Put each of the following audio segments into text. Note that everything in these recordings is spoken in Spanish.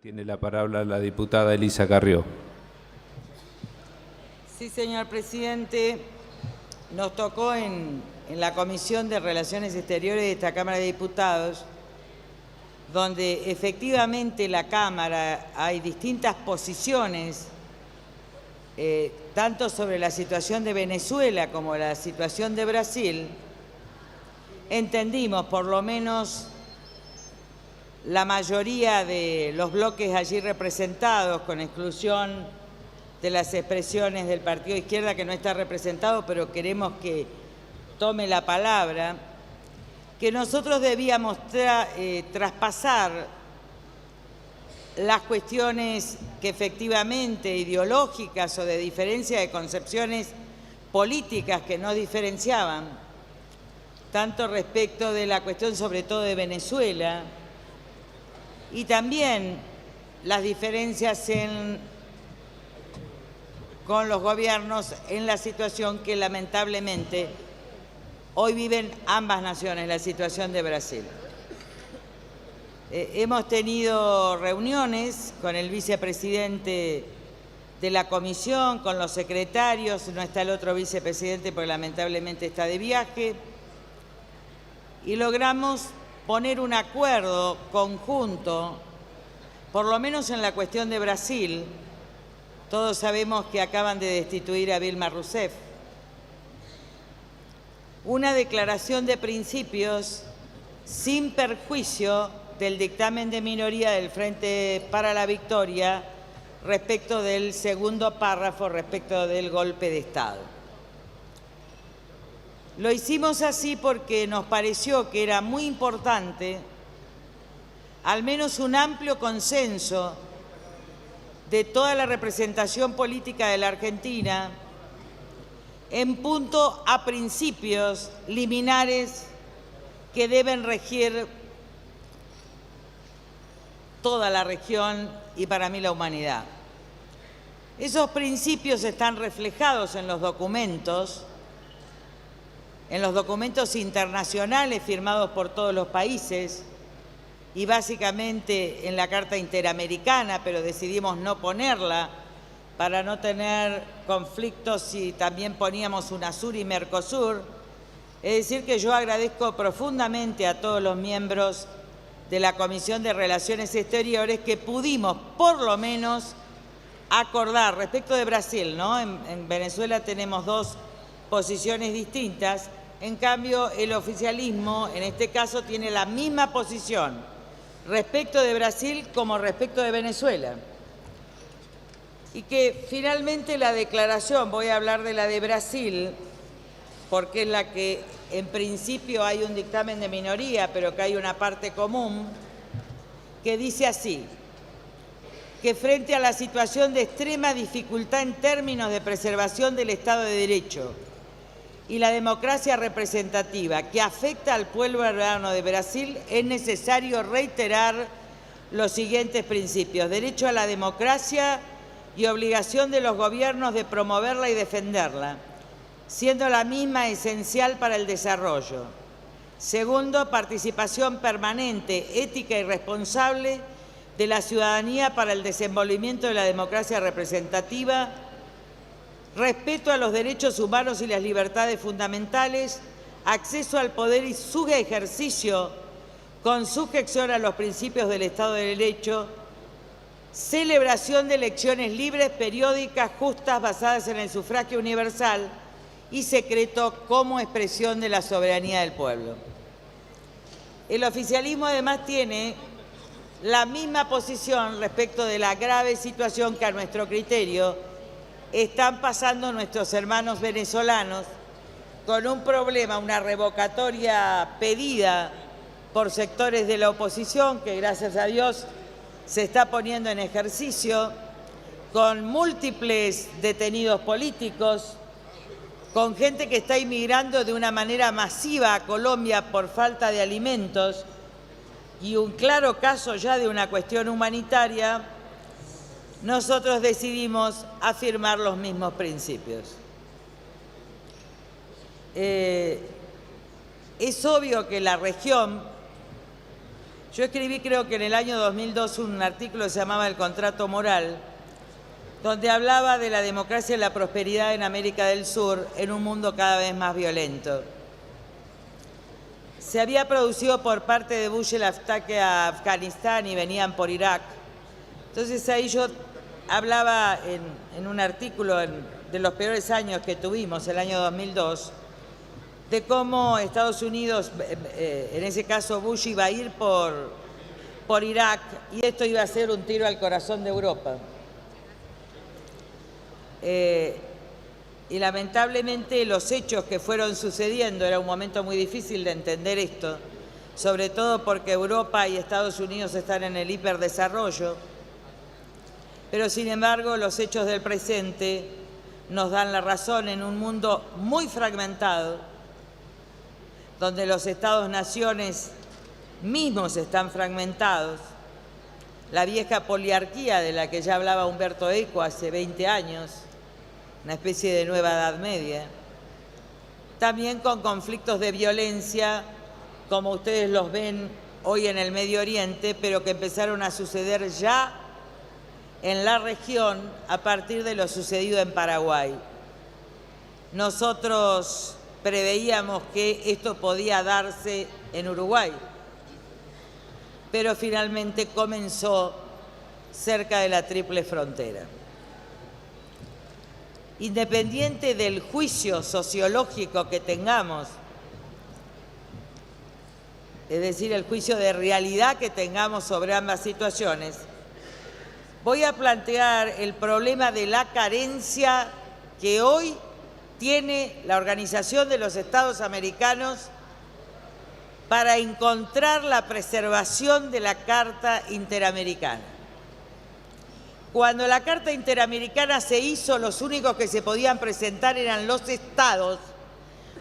Tiene la palabra la diputada Elisa Carrió. Sí, señor presidente. Nos tocó en la Comisión de Relaciones Exteriores de esta Cámara de Diputados, donde efectivamente la Cámara hay distintas posiciones, tanto sobre la situación de Venezuela como la situación de Brasil. Entendimos, por lo menos la mayoría de los bloques allí representados, con exclusión de las expresiones del Partido de Izquierda, que no está representado, pero queremos que tome la palabra, que nosotros debíamos traspasar las cuestiones que efectivamente ideológicas o de diferencia de concepciones políticas que nos diferenciaban, tanto respecto de la cuestión sobre todo de Venezuela, y también las diferencias con los gobiernos en la situación que lamentablemente hoy viven ambas naciones, la situación de Brasil. Hemos tenido reuniones con el vicepresidente de la comisión, con los secretarios, no está el otro vicepresidente porque lamentablemente está de viaje, y logramos poner un acuerdo conjunto, por lo menos en la cuestión de Brasil. Todos sabemos que acaban de destituir a Dilma Rousseff. Una declaración de principios sin perjuicio del dictamen de minoría del Frente para la Victoria respecto del segundo párrafo, respecto del golpe de Estado. Lo hicimos así porque nos pareció que era muy importante, al menos un amplio consenso de toda la representación política de la Argentina en punto a principios liminares que deben regir toda la región y para mí la humanidad. Esos principios están reflejados en los documentos internacionales firmados por todos los países y básicamente en la Carta Interamericana, pero decidimos no ponerla para no tener conflictos si también poníamos UNASUR y Mercosur. Es decir, que yo agradezco profundamente a todos los miembros de la Comisión de Relaciones Exteriores que pudimos, por lo menos, acordar respecto de Brasil, ¿no? En Venezuela tenemos dos posiciones distintas. En cambio, el oficialismo, en este caso, tiene la misma posición respecto de Brasil como respecto de Venezuela. Y que finalmente la declaración, voy a hablar de la de Brasil, porque es la que en principio hay un dictamen de minoría, pero que hay una parte común, que dice así: que frente a la situación de extrema dificultad en términos de preservación del Estado de Derecho y la democracia representativa que afecta al pueblo peruano de Brasil, es necesario reiterar los siguientes principios: derecho a la democracia y obligación de los gobiernos de promoverla y defenderla, siendo la misma esencial para el desarrollo. Segundo, participación permanente, ética y responsable de la ciudadanía para el desenvolvimiento de la democracia representativa, respeto a los derechos humanos y las libertades fundamentales, acceso al poder y su ejercicio con sujeción a los principios del Estado de Derecho, celebración de elecciones libres, periódicas, justas, basadas en el sufragio universal y secreto como expresión de la soberanía del pueblo. El oficialismo además tiene la misma posición respecto de la grave situación que a nuestro criterio están pasando nuestros hermanos venezolanos con un problema, una revocatoria pedida por sectores de la oposición, que gracias a Dios se está poniendo en ejercicio, con múltiples detenidos políticos, con gente que está inmigrando de una manera masiva a Colombia por falta de alimentos y un claro caso ya de una cuestión humanitaria. Nosotros decidimos afirmar los mismos principios. Es obvio que la región Yo escribí, creo que en el año 2002, un artículo que se llamaba El contrato moral, donde hablaba de la democracia y la prosperidad en América del Sur en un mundo cada vez más violento. Se había producido por parte de Bush el ataque a Afganistán y venían por Irak. Entonces ahí yo hablaba en un artículo de los peores años que tuvimos, el año 2002, de cómo Estados Unidos, en ese caso Bush, iba a ir por Irak y esto iba a ser un tiro al corazón de Europa. Y lamentablemente los hechos que fueron sucediendo, era un momento muy difícil de entender esto, sobre todo porque Europa y Estados Unidos están en el hiperdesarrollo, pero sin embargo los hechos del presente nos dan la razón en un mundo muy fragmentado, donde los estados-naciones mismos están fragmentados, la vieja poliarquía de la que ya hablaba Humberto Eco hace 20 años, una especie de nueva Edad Media, también con conflictos de violencia, como ustedes los ven hoy en el Medio Oriente, pero que empezaron a suceder ya en la región a partir de lo sucedido en Paraguay. Nosotros preveíamos que esto podía darse en Uruguay, pero finalmente comenzó cerca de la Triple Frontera. Independiente del juicio sociológico que tengamos, es decir, el juicio de realidad que tengamos sobre ambas situaciones, voy a plantear el problema de la carencia que hoy tiene la Organización de los Estados Americanos para encontrar la preservación de la Carta Interamericana. Cuando la Carta Interamericana se hizo, los únicos que se podían presentar eran los estados,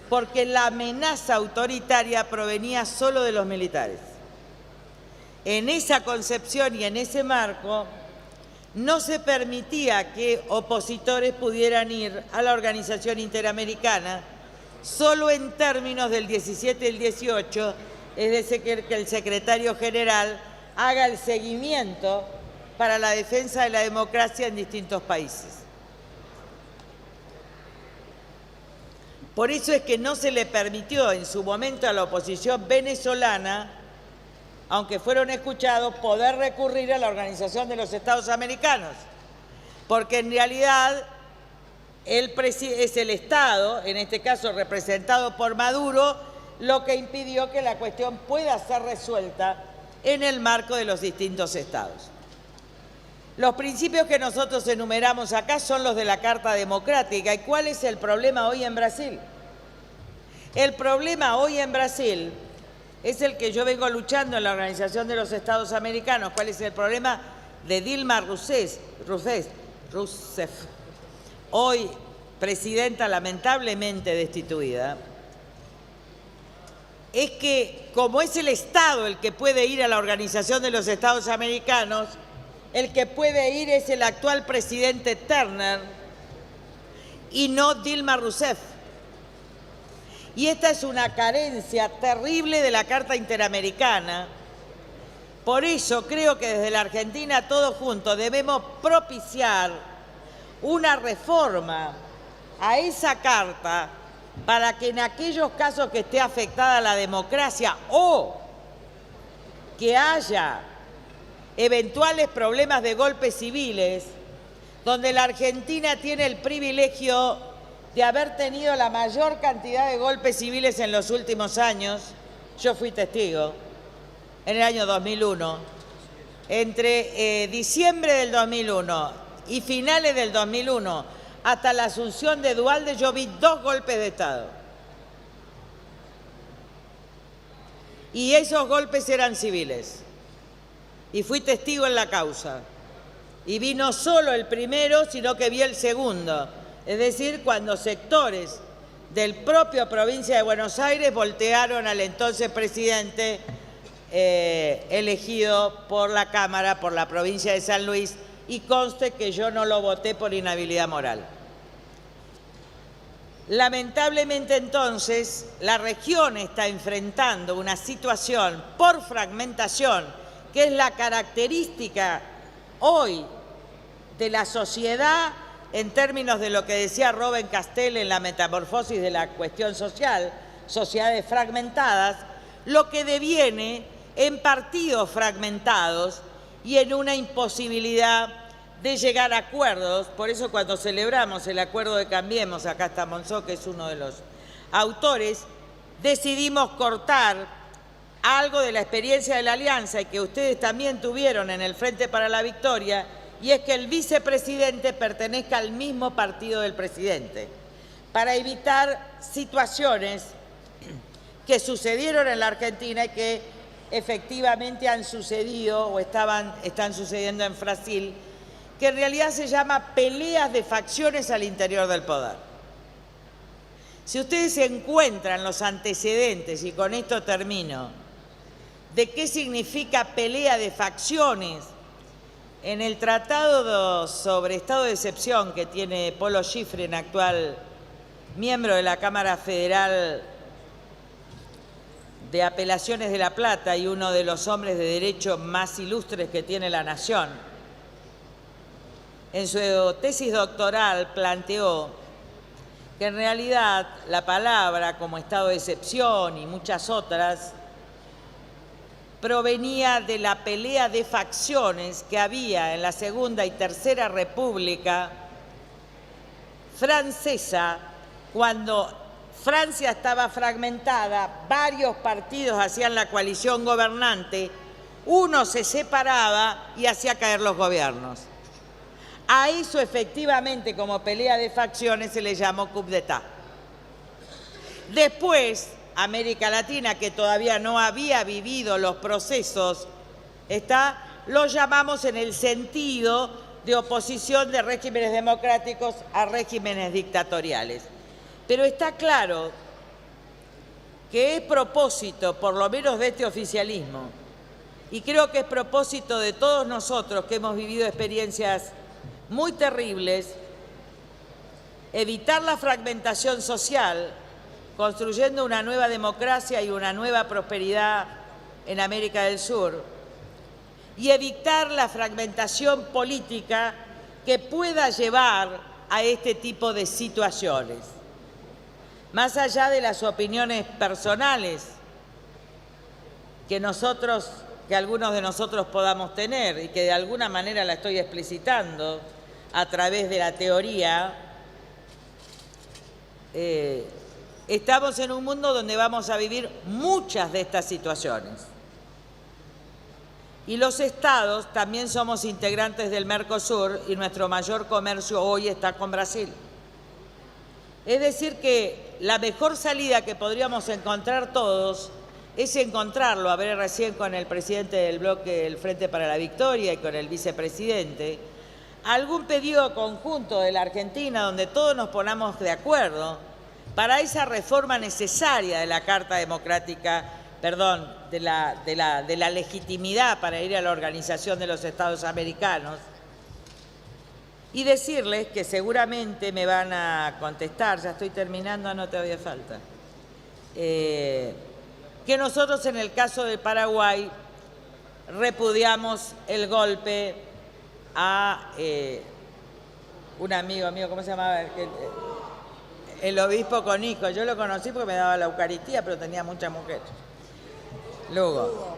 porque la amenaza autoritaria provenía solo de los militares. En esa concepción y en ese marco, no se permitía que opositores pudieran ir a la Organización Interamericana solo en términos del 17 y el 18, es decir, que el secretario general haga el seguimiento para la defensa de la democracia en distintos países. Por eso es que no se le permitió en su momento a la oposición venezolana, aunque fueron escuchados, poder recurrir a la Organización de los Estados Americanos, porque en realidad es el Estado, en este caso representado por Maduro, lo que impidió que la cuestión pueda ser resuelta en el marco de los distintos estados. Los principios que nosotros enumeramos acá son los de la Carta Democrática. ¿Y cuál es el problema hoy en Brasil? El problema hoy en Brasil es el que yo vengo luchando en la Organización de los Estados Americanos. ¿Cuál es el problema de Dilma Rousseff, hoy presidenta lamentablemente destituida? Es que como es el Estado el que puede ir a la Organización de los Estados Americanos, el que puede ir es el actual presidente Turner y no Dilma Rousseff. Y esta es una carencia terrible de la Carta Interamericana. Por eso creo que desde la Argentina todos juntos debemos propiciar una reforma a esa carta para que en aquellos casos que esté afectada la democracia o que haya eventuales problemas de golpes civiles, donde la Argentina tiene el privilegio de haber tenido la mayor cantidad de golpes civiles en los últimos años. Yo fui testigo en el año 2001. Entre diciembre del 2001 y finales del 2001 hasta la asunción de Duhalde, yo vi 2 golpes de Estado. Y esos golpes eran civiles. Y fui testigo en la causa. Y vi no solo el primero, sino que vi el segundo. Es decir, cuando sectores del propio provincia de Buenos Aires voltearon al entonces presidente elegido por la Cámara, por la provincia de San Luis, y conste que yo no lo voté por inhabilidad moral. Lamentablemente, entonces, la región está enfrentando una situación por fragmentación, que es la característica hoy de la sociedad en términos de lo que decía Robin Castell en la metamorfosis de la cuestión social, sociedades fragmentadas, lo que deviene en partidos fragmentados y en una imposibilidad de llegar a acuerdos. Por eso cuando celebramos el acuerdo de Cambiemos, acá está Monzó, que es uno de los autores, decidimos cortar algo de la experiencia de la Alianza y que ustedes también tuvieron en el Frente para la Victoria, y es que el vicepresidente pertenezca al mismo partido del presidente, para evitar situaciones que sucedieron en la Argentina y que efectivamente han sucedido o están sucediendo en Brasil, que en realidad se llama peleas de facciones al interior del poder. Si ustedes encuentran los antecedentes, y con esto termino, de qué significa pelea de facciones en el Tratado sobre Estado de Excepción que tiene Polo Schifrin, actual miembro de la Cámara Federal de Apelaciones de La Plata y uno de los hombres de derecho más ilustres que tiene la nación, en su tesis doctoral planteó que en realidad la palabra como estado de excepción y muchas otras provenía de la pelea de facciones que había en la Segunda y Tercera República Francesa, cuando Francia estaba fragmentada, varios partidos hacían la coalición gobernante, uno se separaba y hacía caer los gobiernos. A eso efectivamente, como pelea de facciones, se le llamó coup d'État. Después, América Latina, que todavía no había vivido los procesos, lo llamamos en el sentido de oposición de regímenes democráticos a regímenes dictatoriales. Pero está claro que es propósito, por lo menos de este oficialismo, y creo que es propósito de todos nosotros que hemos vivido experiencias muy terribles, evitar la fragmentación social, construyendo una nueva democracia y una nueva prosperidad en América del Sur, y evitar la fragmentación política que pueda llevar a este tipo de situaciones. Más allá de las opiniones personales que algunos de nosotros podamos tener y que de alguna manera la estoy explicitando a través de la teoría, estamos en un mundo donde vamos a vivir muchas de estas situaciones. Y los estados también somos integrantes del Mercosur y nuestro mayor comercio hoy está con Brasil. Es decir que la mejor salida que podríamos encontrar todos es encontrarlo, hablé recién con el presidente del bloque del Frente para la Victoria y con el vicepresidente, algún pedido conjunto de la Argentina donde todos nos ponamos de acuerdo para esa reforma necesaria de la Carta Democrática, de la legitimidad para ir a la Organización de los Estados Americanos, y decirles que seguramente me van a contestar, ya estoy terminando, no todavía falta, que nosotros en el caso de Paraguay repudiamos el golpe a un amigo mío, ¿cómo se llamaba? El obispo Conico. Yo lo conocí porque me daba la Eucaristía, pero tenía muchas mujeres. Luego.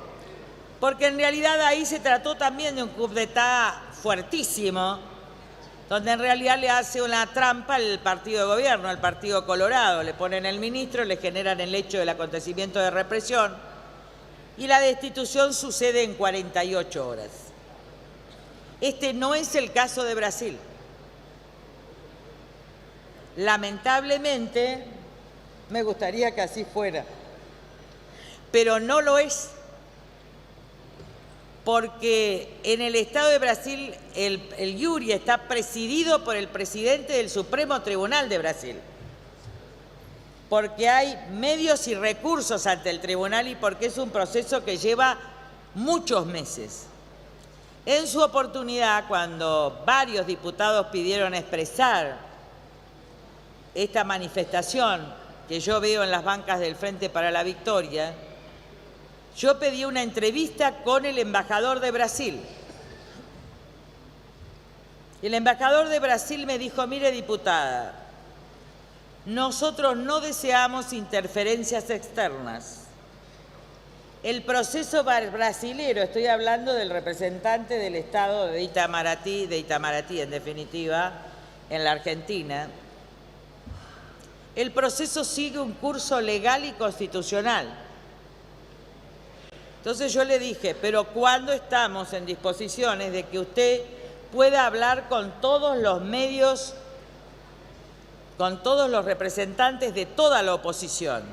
Porque en realidad ahí se trató también de un coup d'État fuertísimo, donde en realidad le hace una trampa al partido de gobierno, al Partido Colorado. Le ponen el ministro, le generan el hecho del acontecimiento de represión y la destitución sucede en 48 horas. Este no es el caso de Brasil. Lamentablemente, me gustaría que así fuera, pero no lo es. Porque en el Estado de Brasil el júri está presidido por el presidente del Supremo Tribunal de Brasil. Porque hay medios y recursos ante el tribunal y porque es un proceso que lleva muchos meses. En su oportunidad, cuando varios diputados pidieron expresar esta manifestación que yo veo en las bancas del Frente para la Victoria, yo pedí una entrevista con el embajador de Brasil. El embajador de Brasil me dijo: mire, diputada, nosotros no deseamos interferencias externas. El proceso brasilero, estoy hablando del representante del Estado de Itamaraty en definitiva, en la Argentina, el proceso sigue un curso legal y constitucional. Entonces yo le dije: pero ¿cuándo estamos en disposiciones de que usted pueda hablar con todos los medios, con todos los representantes de toda la oposición?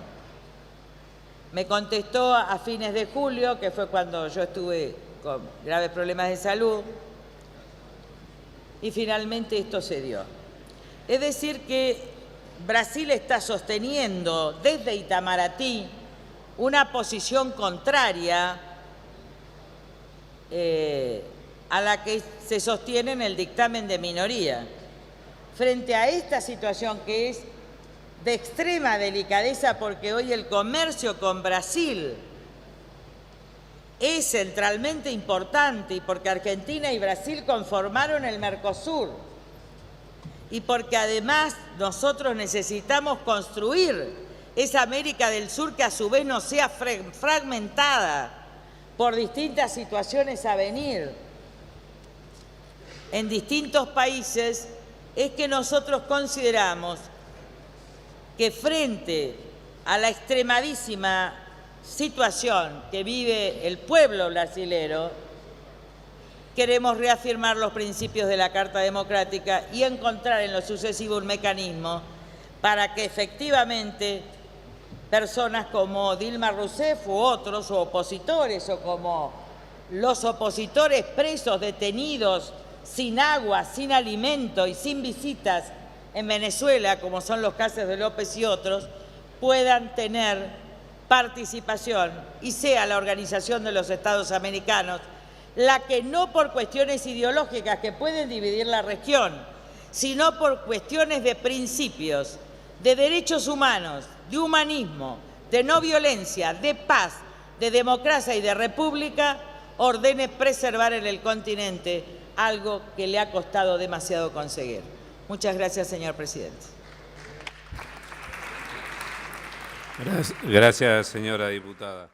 Me contestó a fines de julio, que fue cuando yo estuve con graves problemas de salud, y finalmente esto se dio. Es decir que Brasil está sosteniendo desde Itamaraty una posición contraria a la que se sostiene en el dictamen de minoría. Frente a esta situación que es de extrema delicadeza, porque hoy el comercio con Brasil es centralmente importante, y porque Argentina y Brasil conformaron el Mercosur, y porque además nosotros necesitamos construir esa América del Sur que a su vez no sea fragmentada por distintas situaciones a venir en distintos países, es que nosotros consideramos que frente a la extremadísima situación que vive el pueblo brasilero, queremos reafirmar los principios de la Carta Democrática y encontrar en lo sucesivo un mecanismo para que efectivamente personas como Dilma Rousseff u otros, o opositores, o como los opositores presos, detenidos, sin agua, sin alimento y sin visitas en Venezuela, como son los casos de López y otros, puedan tener participación y sea la Organización de los Estados Americanos la que, no por cuestiones ideológicas que pueden dividir la región, sino por cuestiones de principios, de derechos humanos, de humanismo, de no violencia, de paz, de democracia y de república, ordene preservar en el continente algo que le ha costado demasiado conseguir. Muchas gracias, señor presidente. Gracias, señora diputada.